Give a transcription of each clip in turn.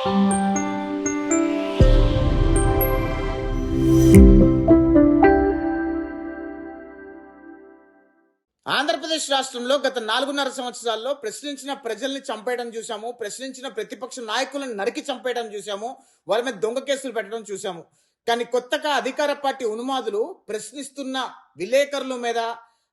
ఆంధ్రప్రదేశ్ రాష్ట్రంలో గత 4.5 సంవత్సరాల్లో ప్రశ్నించిన ప్రజల్ని చంపేయడం చూసాము. ప్రశ్నించిన ప్రతిపక్ష నాయకులను నరికి చంపేయడం చూసాము. వాళ్ళ మీద దొంగ కేసులు పెట్టడం చూసాము. కానీ కొత్తగా అధికార పార్టీ ఉన్మాదులు ప్రశ్నిస్తున్న విలేకరుల మీద,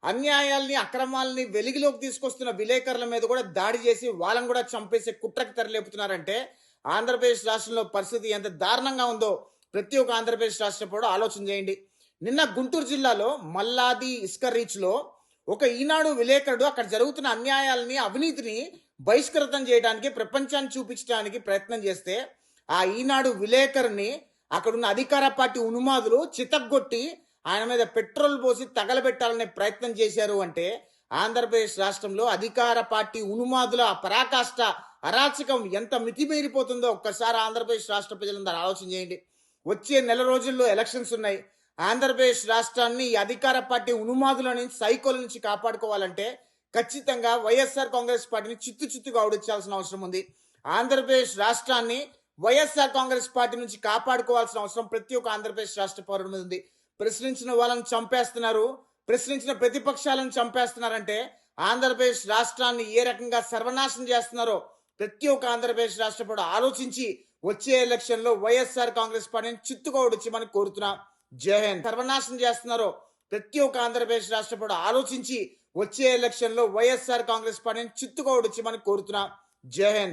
అన్యాయాల్ని, అక్రమాలని వెలిగిలోకి తీసుకొస్తున్న విలేకరుల మీద కూడా దాడి చేసి వాళ్ళని కూడా చంపేసే కుట్రకి తెరలేపుతున్నారంటే ఆంధ్రప్రదేశ్ రాష్ట్రంలో పరిస్థితి ఎంత దారుణంగా ఉందో ప్రతి ఒక్క ఆంధ్రప్రదేశ్ రాష్ట్ర పౌరుడు ఆలోచన చేయండి. నిన్న గుంటూరు జిల్లాలో మల్లాది ఇసుక రీచ్లో ఒక ఈనాడు విలేకరుడు అక్కడ జరుగుతున్న అన్యాయాలని, అవినీతిని బహిష్కృతం చేయడానికి, ప్రపంచాన్ని చూపించడానికి ప్రయత్నం చేస్తే ఆ ఈనాడు విలేకరుని అక్కడున్న అధికార పార్టీ ఉన్మాదులు చితగ్గొట్టి ఆయన మీద పెట్రోల్ పోసి తగలబెట్టాలనే ప్రయత్నం చేశారు అంటే ఆంధ్రప్రదేశ్ రాష్ట్రంలో అధికార పార్టీ ఉన్మాదుల పరాకాష్ట, అరాచకం ఎంత మితిమీరిపోతుందో ఒక్కసారి ఆంధ్రప్రదేశ్ రాష్ట్ర ప్రజలందరూ ఆలోచన చేయండి. వచ్చే నెల రోజుల్లో ఎలక్షన్స్ ఉన్నాయి. ఆంధ్రప్రదేశ్ రాష్ట్రాన్ని అధికార పార్టీ ఉన్మాదుల నుంచి, సైకోల నుంచి కాపాడుకోవాలంటే ఖచ్చితంగా వైఎస్ఆర్ కాంగ్రెస్ పార్టీని చిత్తుగా ఓడించాల్సిన అవసరం ఉంది. ఆంధ్రప్రదేశ్ రాష్ట్రాన్ని వైఎస్ఆర్ కాంగ్రెస్ పార్టీ నుంచి కాపాడుకోవాల్సిన అవసరం ప్రతి ఒక్క ఆంధ్రప్రదేశ్ రాష్ట్ర పౌరుడి మీద ఉంది. ప్రశ్నించిన వాళ్ళని చంపేస్తున్నారు, ప్రశ్నించిన ప్రతిపక్షాలను చంపేస్తున్నారంటే ఆంధ్రప్రదేశ్ రాష్ట్రాన్ని ఏ రకంగా సర్వనాశనం చేస్తున్నారో ప్రతి ఒక్క ఆంధ్రప్రదేశ్ రాష్ట్ర పౌరుడు ఆలోచించి వచ్చే ఎలక్షన్లో వైఎస్ఆర్ కాంగ్రెస్ పార్టీని చిత్తుగా ఓడించమని కోరుతున్నాం. జై హింద్. సర్వనాశనం చేస్తున్నారో ప్రతి ఒక్క ఆంధ్రప్రదేశ్ రాష్ట్ర పౌరుడు ఆలోచించి వచ్చే ఎలక్షన్లో వైఎస్ఆర్ కాంగ్రెస్ పార్టీని చిత్తుగా ఓడించమని కోరుతున్నాం. జై హింద్.